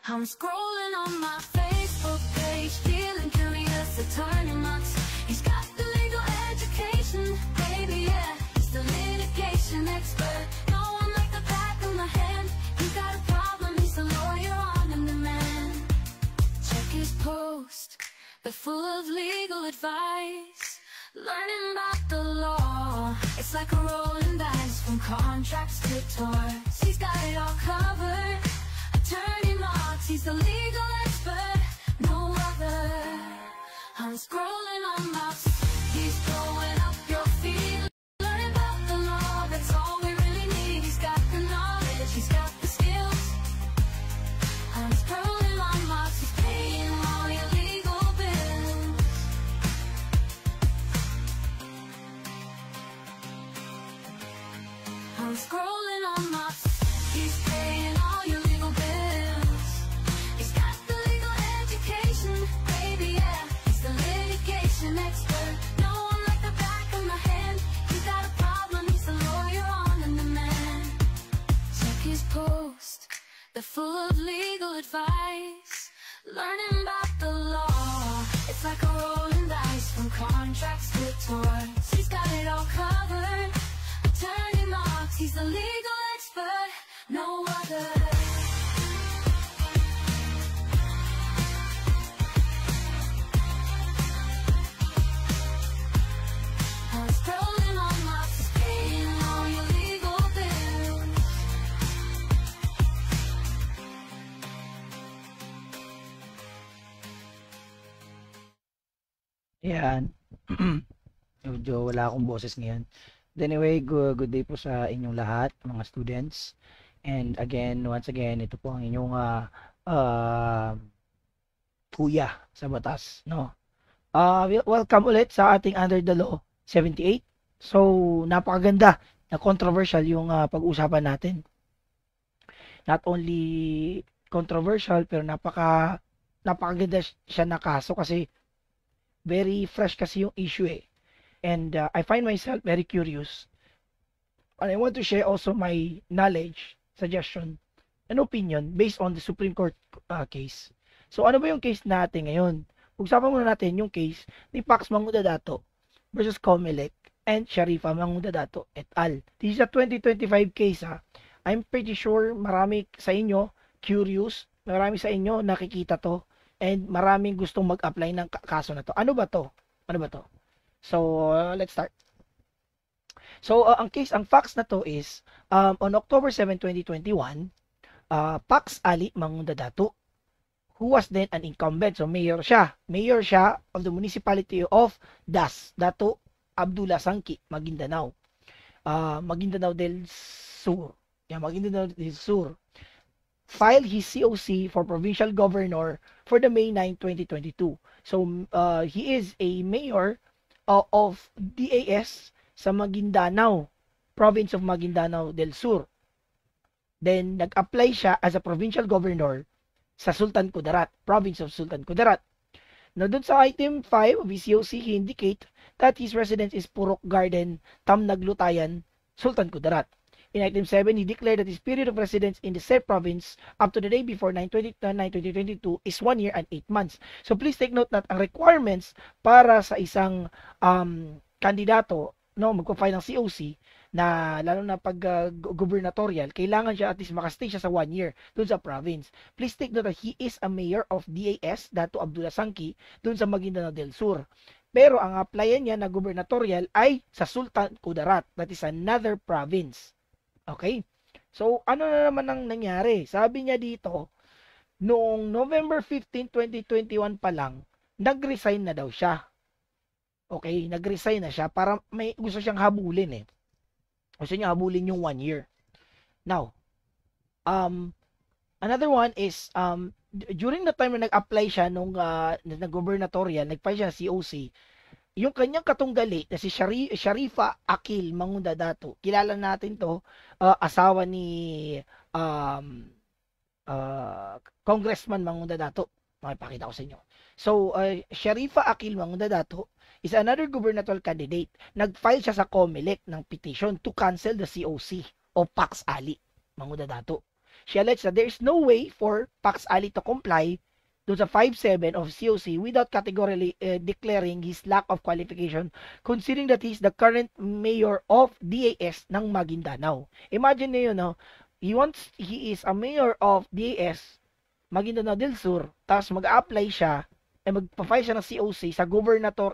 I'm scrolling on my Facebook page, feeling curious, attorney months. He's got the legal education, baby, yeah. He's the litigation expert. No one like the back of my hand. You got a problem, he's a lawyer on demand. Check his post, they're full of legal advice. Learning about the law, it's like a rolling dice, from contracts to torts. He's got it all covered. Attorney Marks, he's the legal expert, no other. I'm scrolling on my he's blowing up your feet. Learning about the law, that's all we really need. He's got the knowledge, he's got the skills. I'm scrolling on Marks, he's paying all your legal bills. I'm scrolling on Marks, he's paying all your legal bills. He's got the legal education, baby, yeah. He's the litigation expert. No one like the back of my hand. You got a problem, he's a lawyer on demand. Check his post, they're full of legal advice. Learning about the law, it's like a rolling dice, from contracts to torts. He's got it all covered. Attorney Marks, he's the legal expert, no other. I'm scrolling on Marks, he's paying all your legal bills. Yan. Medyo wala akong boses ngayon. Anyway, good day po sa inyong lahat, mga students. And again, once again, ito po ang inyong kuya sa batas, no? Welcome ulit sa ating Under the Law 78. So, napakaganda na controversial yung pag-usapan natin. Not only controversial, pero napakaganda siya na kaso kasi very fresh kasi yung issue eh. And I find myself very curious, and I want to share also my knowledge, suggestion, and opinion based on the Supreme Court case. So ano ba yung case natin ngayon? Pag-usapan muna natin yung case ni Pax Mangudadato versus Comelec and Sharifa Mangudadato et al. This is a 2025 case ha. I'm pretty sure marami sa inyo curious, marami sa inyo nakikita to, and maraming gustong mag-apply ng kaso na to. Ano ba to? Ano ba to? So, let's start. So, ang facts na to is, on October 7, 2021, Pax Ali Mangudadato, who was then an incumbent, so mayor siya of the municipality of Das, Dato Abdullah Sangki, Maguindanao. Maguindanao del Sur. Yeah, Maguindanao del Sur. Filed his COC for provincial governor for the May 9, 2022. So, he is a mayor of DAS sa Maguindanao, province of Maguindanao del Sur. Then, nag-apply siya as a provincial governor sa Sultan Kudarat, province of Sultan Kudarat. Now, dun sa item 5 of his COC, he indicate that his residence is Purok Garden, Tamnaglutayan, Sultan Kudarat. In item 7, he declared that his period of residence in the said province up to the day before 9/20/2022 is 1 year and 8 months. So please take note that ang requirements para sa isang kandidato, no, magpa-file ng COC na lalo na pag gubernatorial, kailangan siya at least makastay siya sa 1 year dun sa province. Please take note that he is a mayor of DAS, Dato Abdullah Sangki, dun sa Maguindanao del Sur. Pero ang applyan niya na gubernatorial ay sa Sultan Kudarat, that is another province. Okay? So, ano na naman ang nangyari? Sabi niya dito, noong November 15, 2021 pa lang, nag-resign na daw siya. Okay? Nag-resign na siya para may gusto siyang habulin eh. Gusto niya habulin yung 1 year. Now, another one is, during the time na nag-apply siya nung gubernatorial, nag-file siya COC, yung kanyang katunggali na si Sharifa Akil Mangudadato, kilala natin to, asawa ni Congressman Mangudadato. Makipakita ko sa inyo. So, Sharifa Akil Mangudadato is another gubernatorial candidate. Nag-file siya sa Comelec ng petition to cancel the COC o Pax Ali Mangudadato. She alleged that there is no way for Pax Ali to comply doon sa 5-7 of COC without categorically declaring his lack of qualification, considering that he is the current mayor of DAS ng Maguindanao. Imagine niyo, no? He is a mayor of DAS, Maguindanao del Sur, tapos mag-apply siya, magpa-file siya ng COC sa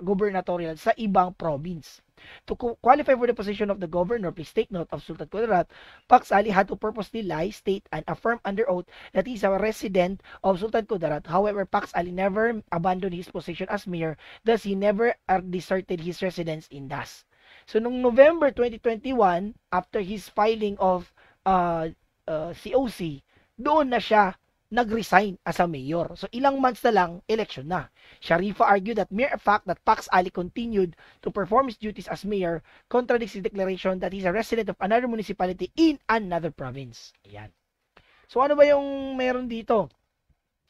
gubernatorial sa ibang province. To qualify for the position of the governor, please take note of Sultan Kudarat, Pax Ali had to purposely lie, state, and affirm under oath that he is a resident of Sultan Kudarat. However, Pax Ali never abandoned his position as mayor, thus he never deserted his residence in Das. So, noong November 2021, after his filing of COC, doon na siya nag-resign as a mayor. So, ilang months na lang, election na. Sharifa argued that mere fact that Pax Ali continued to perform his duties as mayor contradicts his declaration that he's a resident of another municipality in another province. Ayan. So, ano ba yung meron dito?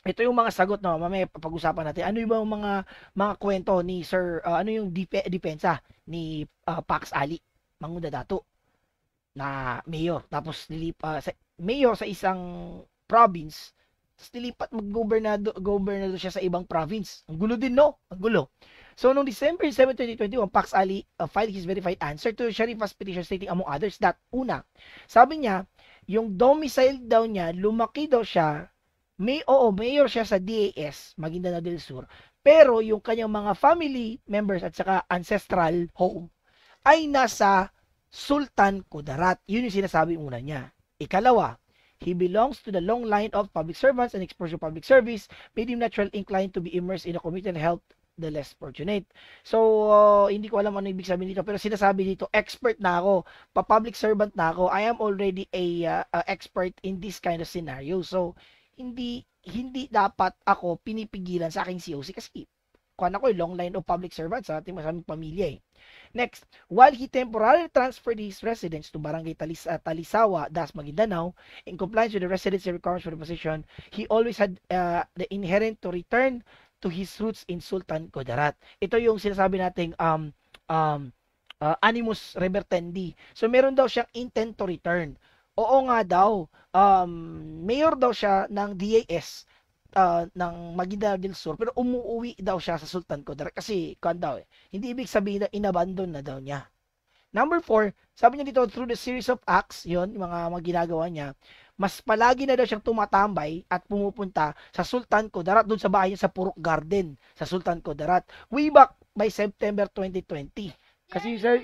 Ito yung mga sagot, no? Mamaya pag-usapan natin. Ano yung mga kwento ni Sir, ano yung depensa ni Pax Ali, Mangunda Dato, na mayor. Tapos, mayor sa isang province, tapos nilipat mag-gobernador siya sa ibang province. Ang gulo din, no? Ang gulo. So, noong December 7, 2021, Pax Ali filed his verified answer to Sharifa's petition stating among others that, una, sabi niya, yung domicile daw niya, lumaki daw siya, mayor siya sa DAS, Maguindanao del Sur, pero yung kanyang mga family members at saka ancestral home ay nasa Sultan Kudarat. Yun yung sinasabi una niya. Ikalawa, he belongs to the long line of public servants and exposure public service, made him naturally inclined to be immersed in a community and help the less fortunate. So, hindi ko alam ano ibig sabihin dito, pero sinasabi dito, expert na ako, pa-public servant na ako, I am already a expert in this kind of scenario. So, hindi dapat ako pinipigilan sa aking COC kasi kuwan ako long line of public servants sa ating masaming pamilya eh. Next, while he temporarily transferred his residence to Barangay Talisawa, Das, Maguindanao, in compliance with the residency requirements for the position, he always had the inherent to return to his roots in Sultan Kudarat. Ito yung sinasabi nating animus revertendi. So, meron daw siyang intent to return. Oo nga daw, mayor daw siya ng DAS ng Maguindanao del Sur, pero umuwi daw siya sa Sultan Kudarat kasi hindi ibig sabihin na inabandon na daw niya. Number 4, sabi niya dito, through the series of acts, yun, yung mga ginagawa niya, mas palagi na daw siyang tumatambay at pumupunta sa Sultan Kudarat, doon sa bahay niya sa Purok Garden, sa Sultan Kudarat, way back by September 2020. Kasi sir,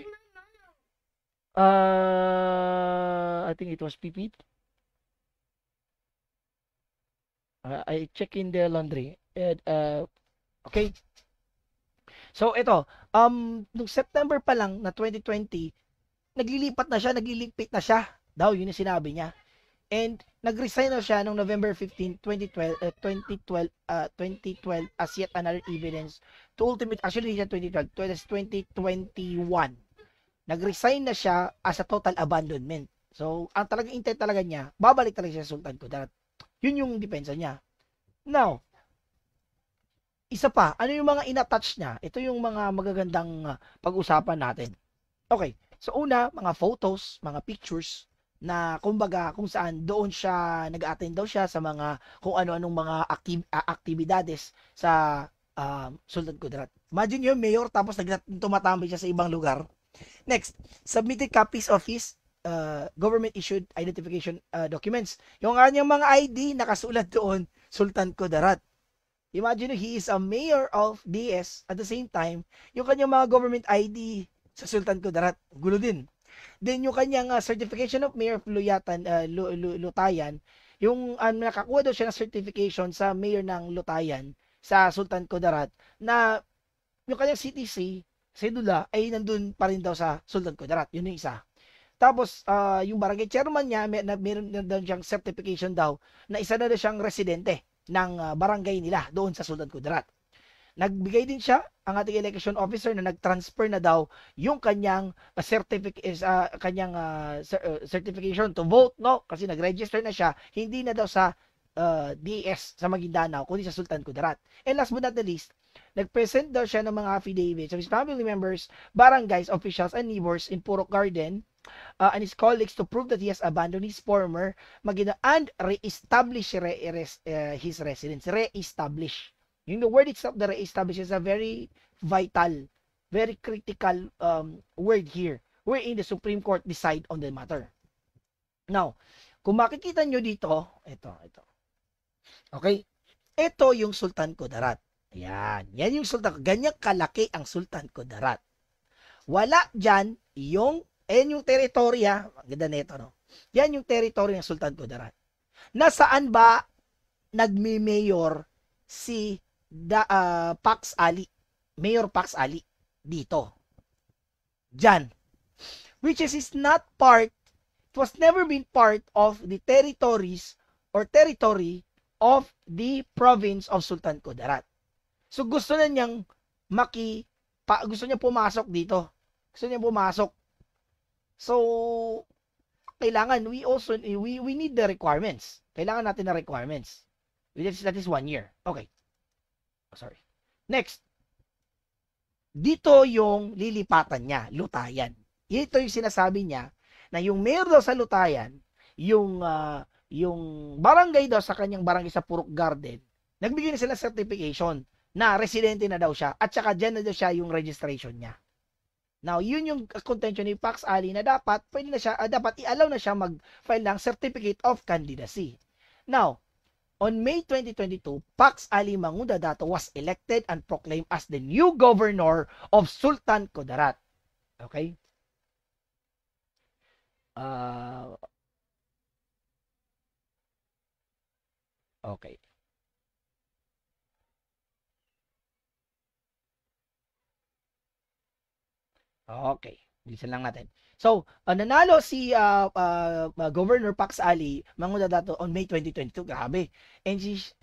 I think it was PP. I check in the laundry. Okay. So, ito. Nung September pa lang na 2020, naglilipat na siya, naglilipit na siya. Daw, yun yung sinabi niya. And, nag-resign na siya noong November 15, 2012 as yet another evidence to ultimate, actually, siya 2012, 2021. Nag-resign na siya as a total abandonment. So, ang talagang intent talaga niya, babalik talaga siya sa Sultan Kudarat. Yun yung depensa niya. Now, isa pa, ano yung mga inattach niya? Ito yung mga magagandang pag-usapan natin. Okay, so una, mga photos, mga pictures, na kumbaga kung saan doon siya, nag-attend daw siya sa mga, kung ano-anong mga aktibidades sa Sultan Kudarat. Imagine yung mayor, tapos tumatambay siya sa ibang lugar. Next, submitted copies of his government-issued identification documents. Yung kanyang mga ID, nakasulat doon, Sultan Kudarat. Imagine, he is a mayor of DS, at the same time, yung kanyang mga government ID sa Sultan Kudarat, gulo din. Then, yung kanyang certification of mayor of Lutayan, yung nakakuha daw siya ng certification sa mayor ng Lutayan, sa Sultan Kudarat, na yung kanyang CTC, sedula, ay nandun pa rin daw sa Sultan Kudarat. Yun yung isa. Tapos, yung barangay chairman niya, meron daw siyang certification daw na isa na daw siyang residente ng barangay nila doon sa Sultan Kudarat. Nagbigay din siya, ang ating election officer, na nag-transfer na daw yung kanyang certification to vote, no? Kasi nag-register na siya, hindi na daw sa DS sa Maguindanao, kundi sa Sultan Kudarat. And last but not the least, nag-present daw siya ng mga affidavits of his family members, barangays, officials, and neighbors in Purok Garden, and his colleagues to prove that he has abandoned his former Magina and re-establish his residence. Re-establish. Yung the word itself, the re-establish, is a very vital, very critical word here, wherein the Supreme Court decide on the matter. Now, kung makikita nyo dito, ito. Okay? Ito yung Sultan Kudarat. Yan yung Sultan. Ganyan kalaki ang Sultan Kudarat. Wala dyan yung teritorya. Ganda nito, no? Yan yung teritorya ng Sultan Kudarat. Nasaan ba nagmi-mayor si Pax Ali? Mayor Pax Ali. Dito. Dyan. Which is not part, it was never been part of the territories or territory of the province of Sultan Kudarat. So gusto na niyang gusto niya pumasok dito. Gusto niya pumasok. So kailangan we need the requirements. Kailangan natin na requirements. That is 1 year. Okay. Sorry. Next. Dito yung lilipatan niya, Lutayan. Ito yung sinasabi niya na yung mayor daw sa Lutayan, yung barangay daw sa kanyang barangay sa Purok Garden, nagbigay na sila certification na residente na daw siya at saka dyan na daw siya yung registration niya. Now, yun yung contention ni Pax Ali na dapat i-allow na siya mag-file ng Certificate of Candidacy. Now, on May 2022, Pax Ali Mangudadato was elected and proclaimed as the new governor of Sultan Kudarat. Okay? Okay. Okay, bilisan lang natin. So, nanalo si Governor Pax Ali Mangudadato on May 2022. Grabe. And his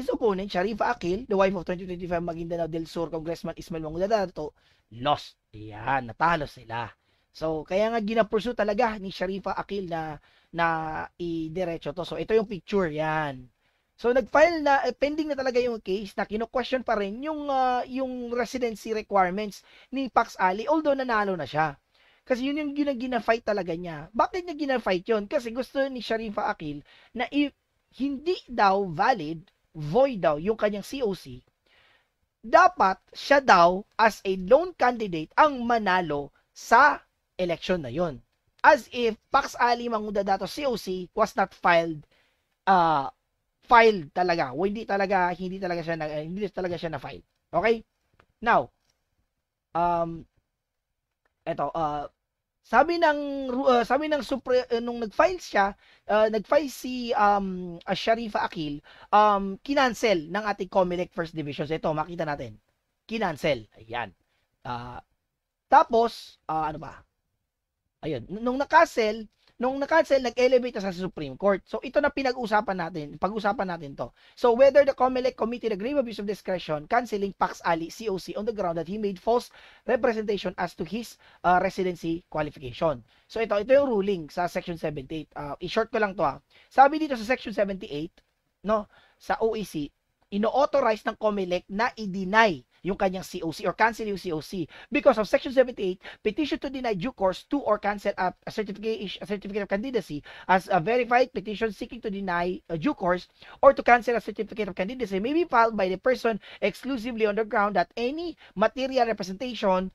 opponent, Sharifa Akil, the wife of 2025 Maguindanao del Sur Congressman Ismael Mangudadato, lost. Yan, natalo sila. So, kaya nga ginapursu talaga ni Sharifa Akil na i-diretso to. So, ito yung picture, yan. So nag-file na pending na talaga yung case na kino-question pa rin yung residency requirements ni Pax Ali although nanalo na siya. Kasi yun yung gina-fight talaga niya. Bakit niya gina-fight yun? Kasi gusto ni Sharifa Akil na hindi daw valid, void daw yung kanyang COC. Dapat siya daw as a lone candidate ang manalo sa election na yun. As if Pax Ali Mangudadato COC was not filed talaga. O hindi talaga siya na file. Okay? Now, sabi ng nung nag-file siya, nag-file si Sharifa Akil, kinancel ng ating COMELEC First Division. So, ito, makita natin. Kinancel. Ayan. Tapos, ano ba? Ayun. Nung na-cancel, nag-elevate na sa Supreme Court. So, ito na pag-usapan natin to. So, whether the COMELEC committed a grave abuse of discretion canceling Pax Ali COC on the ground that he made false representation as to his residency qualification. So, ito yung ruling sa Section 78. I-short ko lang to ha. Sabi dito sa Section 78, no, sa OEC, ino-authorize ng COMELEC na i-deny yung kanyang COC or cancel yung COC because of Section 78, petition to deny due course to or cancel a certificate of candidacy as a verified petition seeking to deny a due course or to cancel a certificate of candidacy may be filed by the person exclusively on the ground that any material representation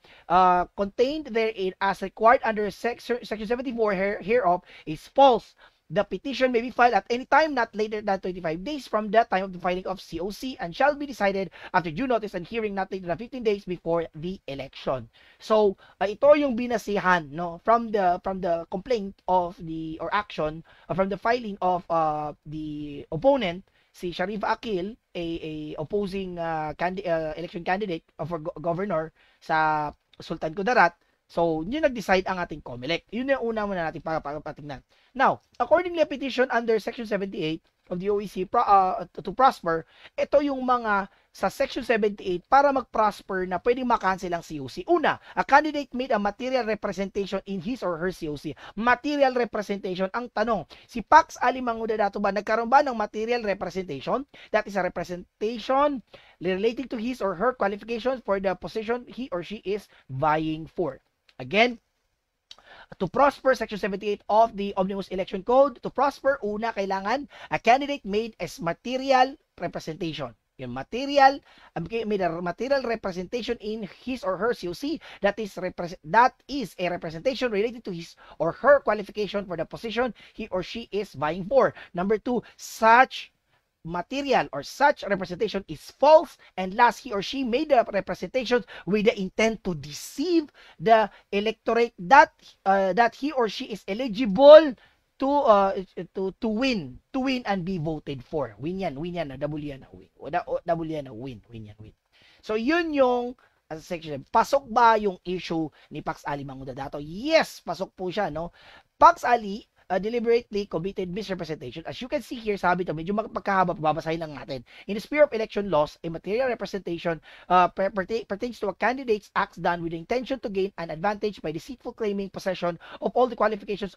contained therein as required under Section 74 hereof is false. The petition may be filed at any time not later than 25 days from the time of the filing of COC and shall be decided after due notice and hearing not later than 15 days before the election. So, ito yung binasihan, no, from the complaint of action from the filing of the opponent, si Sharifa Akil, a opposing election candidate for governor sa Sultan Kudarat. So, yun nag-decide ang ating COMELEC. Yun yung una muna natin patingnan. Now, according to petition under Section 78 of the OEC to prosper, ito yung mga sa Section 78 para mag-prosper na pwedeng makancel ang COC. Una, a candidate made a material representation in his or her COC. Material representation. Ang tanong, si Pax Ali Mangudadato ba nagkaroon ba ng material representation? That is a representation relating to his or her qualifications for the position he or she is vying for. Again, To prosper, Section 78 of the Omnibus Election Code, to prosper, una, kailangan a candidate made as material representation. Yung material, made a material representation in his or her COC that is a representation related to his or her qualification for the position he or she is vying for. Number 2, such material or such representation is false, and last, he or she made the representations with the intent to deceive the electorate that he or she is eligible to win and be voted for. Win yan na double yan na win. Double yan na win. So yun yung section. Pasok ba yung issue ni Pax Ali Mangudadato? Yes, pasok po siya, no? Pax Ali deliberately committed misrepresentation. As you can see here, sabi ito, medyo magkahaba, babasahin lang natin. In the sphere of election laws, a material representation pertains to a candidate's acts done with the intention to gain an advantage by deceitful claiming possession of all the qualifications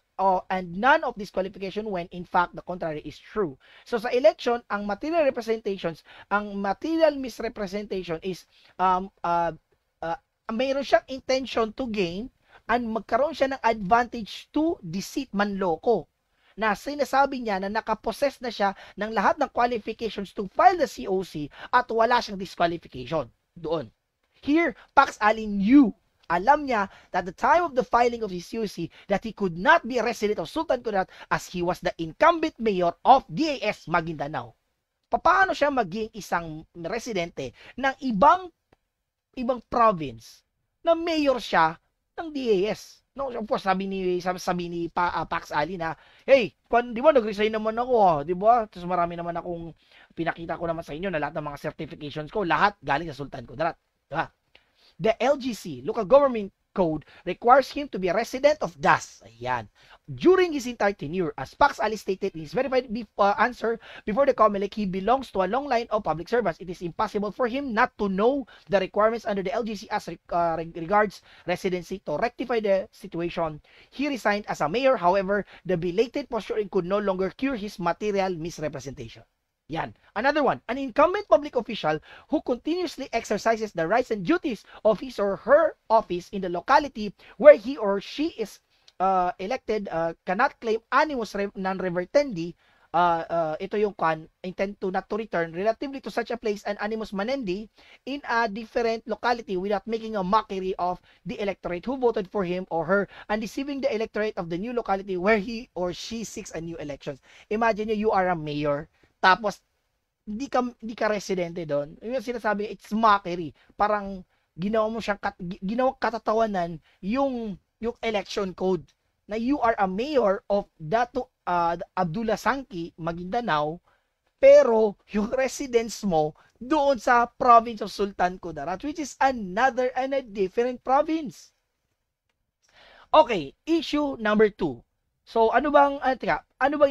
and none of this qualification when in fact the contrary is true. So sa election, ang material representations, ang material misrepresentation is mayroon siyang intention to gain and magkaroon siya ng advantage to deceit, manloko, na sinasabi niya na nakapossess na siya ng lahat ng qualifications to file the COC at wala siyang disqualification doon. Here, Pax Ali knew, alam niya that the time of the filing of his COC that he could not be a resident of Sultan Kudarat as he was the incumbent mayor of DAS Maguindanao. Paano siya maging isang residente ng ibang province na mayor siya ng DAS? No, of course, sabi ni Pax Ali na, hey, di ba nag-resign naman ako, di ba? Tapos marami naman akong pinakita ko naman sa inyo na lahat ng mga certifications ko, lahat galing sa Sultan Kudarat. Diba? The LGC, Local Government Code, requires him to be a resident of DAS. Ayan. During his entire tenure, as Pax Ali stated in his verified answer before the COMELEC, he belongs to a long line of public servants. It is impossible for him not to know the requirements under the LGC as regards residency. To rectify the situation, he resigned as a mayor. However, the belated posturing could no longer cure his material misrepresentation. Yan. Another one, an incumbent public official who continuously exercises the rights and duties of his or her office in the locality where he or she is elected cannot claim animus non revertendi. Ito yung intend to not to return relatively to such a place and animus manendi in a different locality without making a mockery of the electorate who voted for him or her and deceiving the electorate of the new locality where he or she seeks a new elections. Imagine you are a mayor, tapos di ka residente doon. Yung sinasabi, it's mockery. Parang ginawa mo siyang ginawang katatawanan yung election code na you are a mayor of Dato Abdullah Sangki, Maguindanao, pero yung residence mo doon sa province of Sultan Kudarat, which is another and a different province. Okay, issue number 2. So, ano bang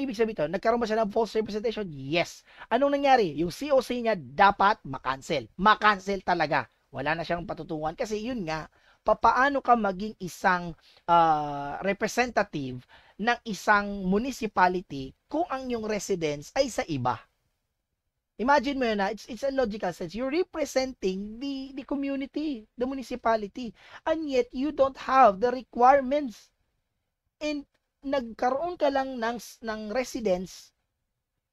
ibig sabihin ito? Nagkaroon ba siya ng false representation? Yes. Anong nangyari? Yung COC niya dapat makancel. Makancel talaga. Wala na siyang patutunguhan kasi yun nga, papaano ka maging isang representative ng isang municipality kung ang yung residence ay sa iba? Imagine mo yun na, it's a logical sense. You're representing the community, the municipality, and yet you don't have the requirements. And nagkaroon ka lang ng residence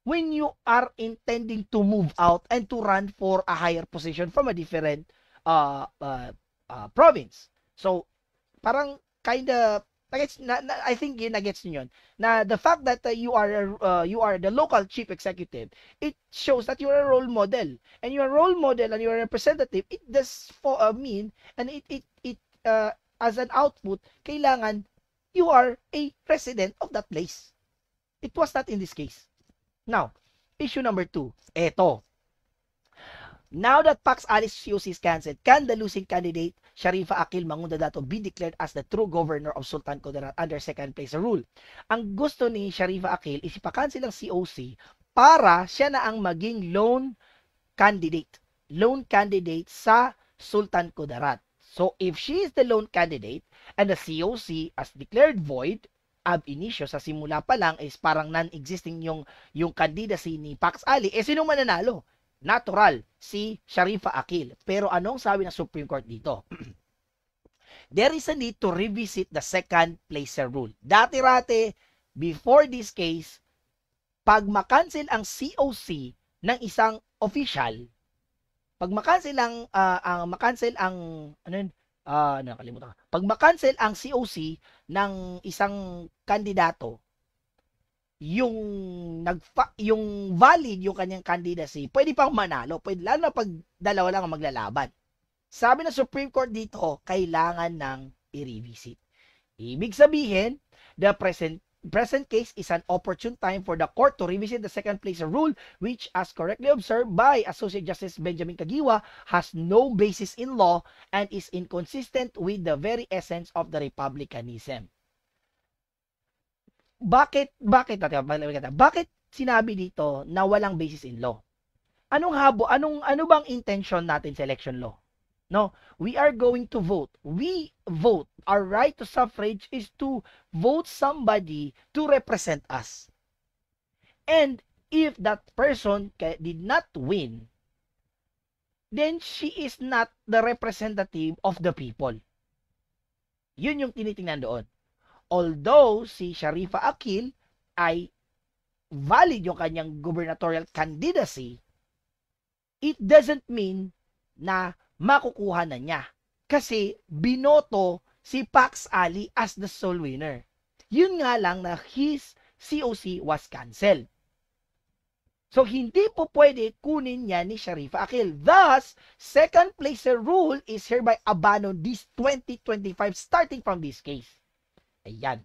when you are intending to move out and to run for a higher position from a different province. So, parang kinda, I think nagets niyo yun, na the fact that you are the local chief executive, it shows that you are a role model. And you are a role model and you are a representative, it does mean, and it as an output, kailangan you are a resident of that place. It was not in this case. Now, issue number 2. Eto. Now that Pax Ali's COC is cancelled, can the losing candidate, Sharifa Akil Mangudadato, be declared as the true governor of Sultan Kudarat under second place rule? Ang gusto ni Sharifa Akil is ipakancel ang COC para siya na ang maging lone candidate sa Sultan Kudarat. So, if she is the lone candidate and the COC as declared void, ab initio, sa simula pa lang is parang non-existing yung candidacy ni Pax Ali, sino mananalo? Natural, si Sharifa Akil. Pero anong sabi ng Supreme Court dito? there is a need to revisit the second placer rule. Dati-rate, before this case, pag makancel ang COC ng isang official, pag makancel pag makancel ang COC ng isang kandidato, yung valid yung kanyang candidacy, pwede pang manalo, pwede lalo na pag dalawa lang ang maglalaban. Sabi ng Supreme Court dito, kailangan ng i-revisit. Ibig sabihin, the present case is an opportune time for the court to revisit the second placer rule, which, as correctly observed by Associate Justice Benjamin Kagiwa, has no basis in law and is inconsistent with the very essence of the republicanism. Bakit sinabi dito na walang basis in law? Ano bang intention natin sa election law? No, we are going to vote. We vote. Our right to suffrage is to vote somebody to represent us. And if that person did not win, then she is not the representative of the people. Yun yung tinitingnan doon. Although si Sharifa Akil ay valid yung kanyang gubernatorial candidacy, it doesn't mean na makukuha na niya. Kasi binoto si Pax Ali as the sole winner. Yun nga lang na his COC was cancelled. So, hindi po pwede kunin niya ni Sharifa Akil. Thus, second placer rule is hereby abandoned this 2025 starting from this case. Ayan.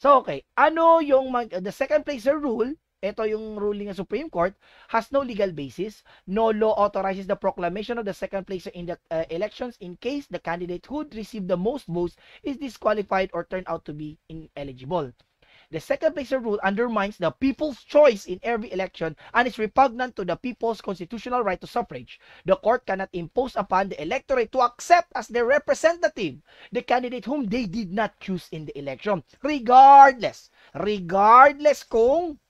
So, okay. Ano yung the second placer rule? Ito yung ruling ng Supreme Court, has no legal basis. No law authorizes the proclamation of the second placer in the elections in case the candidate who received the most votes is disqualified or turned out to be ineligible. The second placer rule undermines the people's choice in every election and is repugnant to the people's constitutional right to suffrage. The court cannot impose upon the electorate to accept as their representative the candidate whom they did not choose in the election, regardless kung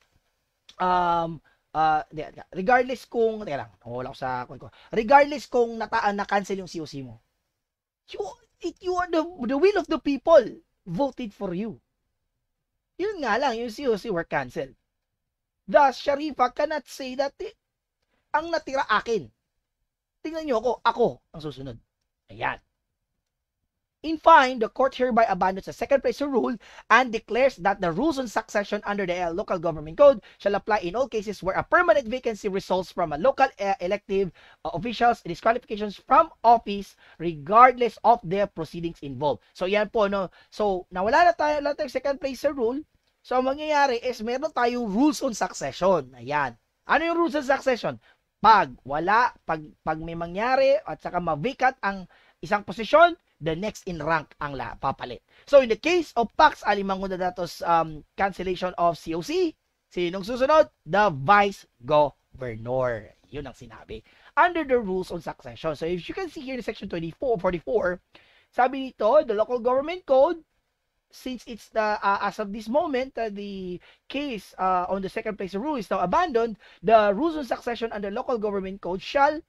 regardless kung na-cancel yung COC mo. You are the will of the people voted for you. Yun nga lang, yung COC were cancelled. Thus, Sharifa cannot say that ang natira akin. Tingnan nyo ako ang susunod. Ayan. In fine, the court hereby abandons the second placer rule and declares that the rules on succession under the local government code shall apply in all cases where a permanent vacancy results from a local elective officials disqualifications from office regardless of the proceedings involved. So yan po, no. So nawala na tayo second placer rule. So ang mangyayari is meron tayong rules on succession. Ayan. Ano yung rules on succession? Pag may mangyari at saka ma-vacant ang isang posisyon, the next in rank ang papalit. So, in the case of Pax Ali Mangunda Datos cancellation of COC, sinong susunod? The Vice Governor. Yun ang sinabi. Under the rules on succession. So, if you can see here in section 44, sabi nito, the local government code, since it's as of this moment, the case on the second place rule is now abandoned, the rules on succession under local government code shall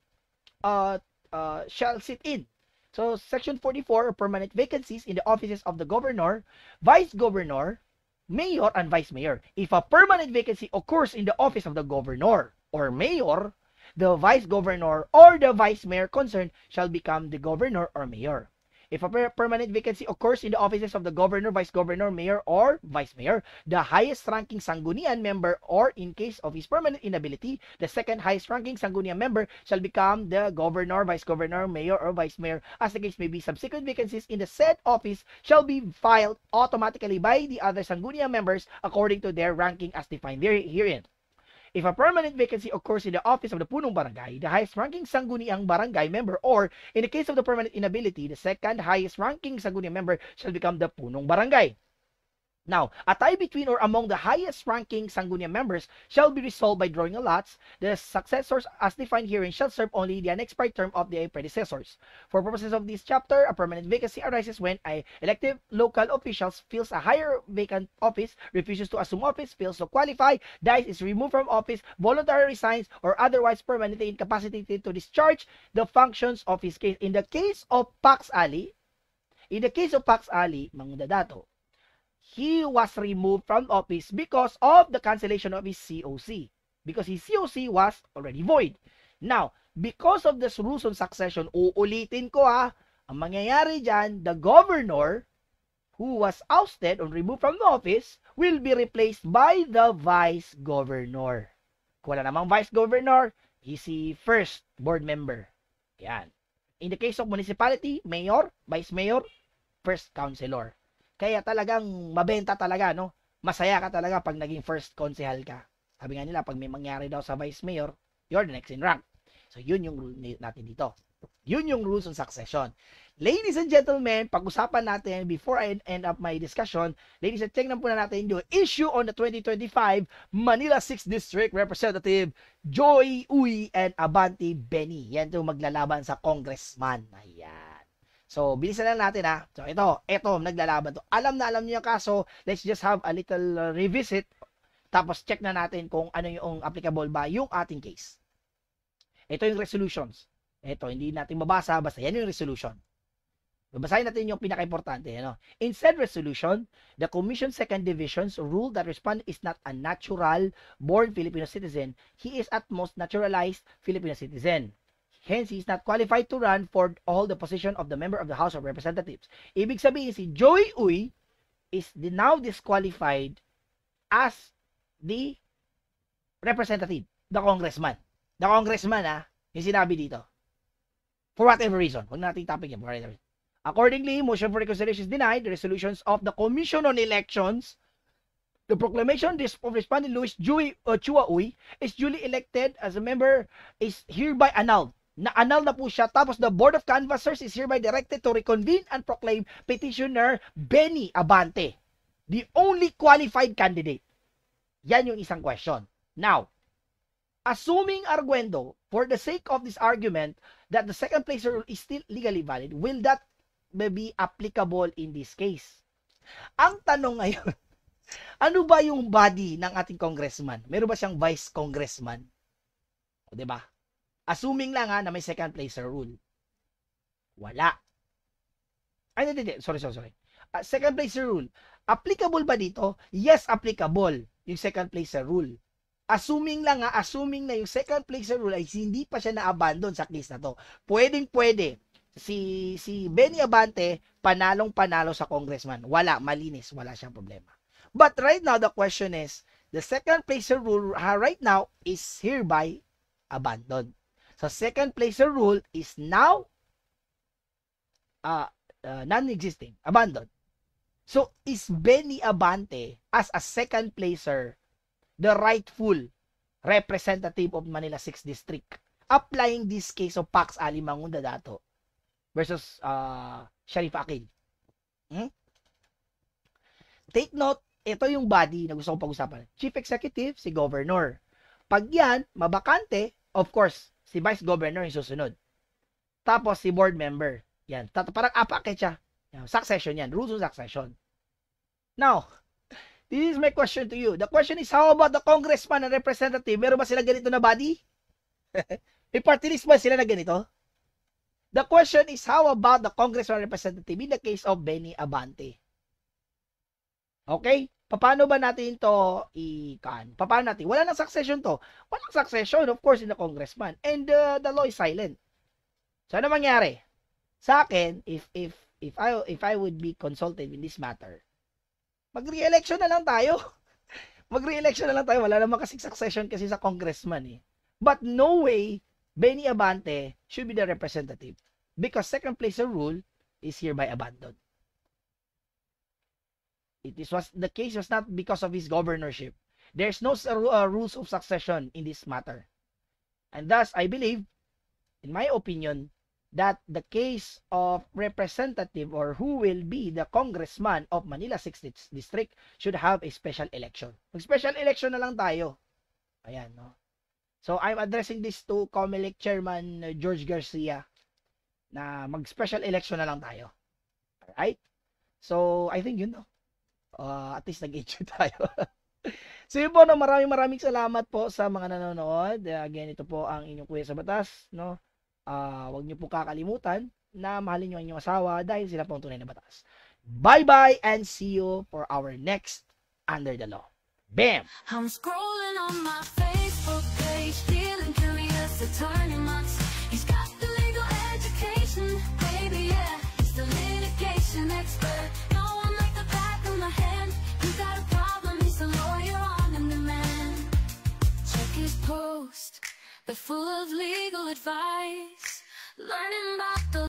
sit in. So, Section 44, permanent vacancies in the offices of the governor, vice governor, mayor, and vice mayor. If a permanent vacancy occurs in the office of the governor or mayor, the vice governor or the vice mayor concerned shall become the governor or mayor. If a permanent vacancy occurs in the offices of the governor, vice governor, mayor, or vice mayor, the highest ranking Sangguniang member, or in case of his permanent inability, the second highest ranking Sangguniang member shall become the governor, vice governor, mayor, or vice mayor. As the case may be, subsequent vacancies in the said office shall be filed automatically by the other Sangguniang members according to their ranking as defined herein. If a permanent vacancy occurs in the office of the punong barangay, the highest ranking Sangguniang barangay member, or in the case of the permanent inability, the second highest ranking Sangguniang member shall become the punong barangay. Now, a tie between or among the highest ranking Sangguniang members shall be resolved by drawing a lots. The successors as defined herein shall serve only the unexpired term of their predecessors. For purposes of this chapter, a permanent vacancy arises when an elective local officials fills a higher vacant office, refuses to assume office, fails to qualify, dies, is removed from office, voluntarily resigns, or otherwise permanently incapacitated to discharge the functions of his case. In the case of Pax Ali, In the case of Pax Ali, Mangudadato, he was removed from office because of the cancellation of his COC. Because his COC was already void. Now, because of this rules of succession, uulitin ko ang mangyayari dyan, the governor who was ousted or removed from the office will be replaced by the vice governor. Kung wala namang vice governor, he's the first board member. Yan. In the case of municipality, mayor, vice mayor, first councilor. Kaya talagang mabenta talaga, no? Masaya ka talaga pag naging first councilor ka. Sabi nga nila, pag may mangyari daw sa vice mayor, you're the next in rank. So, yun yung rule natin dito. Yun yung rules on succession. Ladies and gentlemen, pag-usapan natin, before I end up my discussion, ladies and tingnan po na natin yung issue on the 2025 Manila 6th District Representative Joy Uy and Abante Benny. Yan yung maglalaban sa congressman. Ayan. So, bilisan lang natin ha. So, ito, naglalaban to. Alam na alam niyo yung kaso. Let's just have a little revisit. Tapos, check na natin kung ano yung applicable ba yung ating case. Ito yung resolutions. Ito, hindi natin mabasa. Basta yan yung resolution. Babasahin natin yung pinaka-importante. Ano? In said resolution, the Commission Second Division's rule that respondent is not a natural-born Filipino citizen. He is at most naturalized Filipino citizen. Hence, he is not qualified to run for all the position of the member of the House of Representatives. Ibig sabihin, si Joy Uy is now disqualified as the representative, the congressman. The congressman, yung sinabi dito. For whatever reason. Huwag natin topic yan. For whatever reason. Accordingly, motion for reconsideration is denied. The resolutions of the Commission on Elections, the proclamation of respondent Louis Chua Uy is duly elected as a member is hereby annulled. Na-annul na po siya. Tapos the Board of Canvassers is hereby directed to reconvene and proclaim petitioner Benny Abante the only qualified candidate. Yan yung isang question. Now, assuming arguendo, for the sake of this argument, that the second place rule is still legally valid, will that be applicable in this case? Ang tanong ngayon, ano ba yung body ng ating congressman? Meron ba siyang vice congressman? O, diba? Assuming lang na may second placer rule. Wala. Ay, hindi. Sorry. Second placer rule. Applicable ba dito? Yes, applicable yung second placer rule. Assuming na yung second placer rule ay hindi pa siya na-abandon sa case na to. Pwede. Si Benny Abante, panalong-panalo sa congressman. Wala, malinis. Wala siyang problema. But right now, the question is, the second placer rule right now is hereby abandoned. So, second placer rule is now non-existing, abandoned. So, is Benny Abante as a second placer the rightful representative of Manila 6th District? Applying this case of Pax Ali Mangudadato versus Sharif Akil. Take note, ito yung body na gusto kong pag-usapan. Chief Executive, si Governor. Pag yan, mabakante, of course, si Vice Governor yung susunod. Tapos, si Board Member. Yan. Parang apaket siya. Yan. Succession yan. Rules of succession. Now, this is my question to you. The question is, how about the congressman and representative? Meron ba sila ganito na body? May party list ba sila na ganito? The question is, how about the congressman and representative in the case of Benny Abante? Okay? Paano ba natin to paano natin? Wala nang succession to. Walang succession, of course, in the congressman. And the law is silent. So, ano mangyari? Sa akin, if I would be consulted in this matter, mag-re-election na lang tayo. Mag-re-election na lang tayo. Wala naman kasi succession kasi sa congressman eh. But no way, Benny Abante should be the representative. Because second placer rule is hereby abandoned. The case was not because of his governorship. There's no rules of succession in this matter. And thus, I believe, in my opinion, that the case of representative or who will be the congressman of Manila 6th District should have a special election. Mag-special election na lang tayo. Ayan, no? So, I'm addressing this to COMELEC Chairman George Garcia na mag-special election na lang tayo. Alright? So, I think yun, no? At least nag-enjoy tayo. So yun po, no, maraming salamat po sa mga nanonood. Again, ito po ang inyong Kuya sa Batas, no? Huwag niyo po kakalimutan na mahalin nyo ang inyong asawa dahil sila po ang tunay na batas. Bye-bye and see you for our next Under the Law. Bam! I'm scrolling on my Facebook page, feeling curious, the turning months. He's got the legal education, baby, yeah. He's the litigation expert. No one like the back of my hand. You got a problem, he's the lawyer on demand. Check his post, they're full of legal advice. Learning about the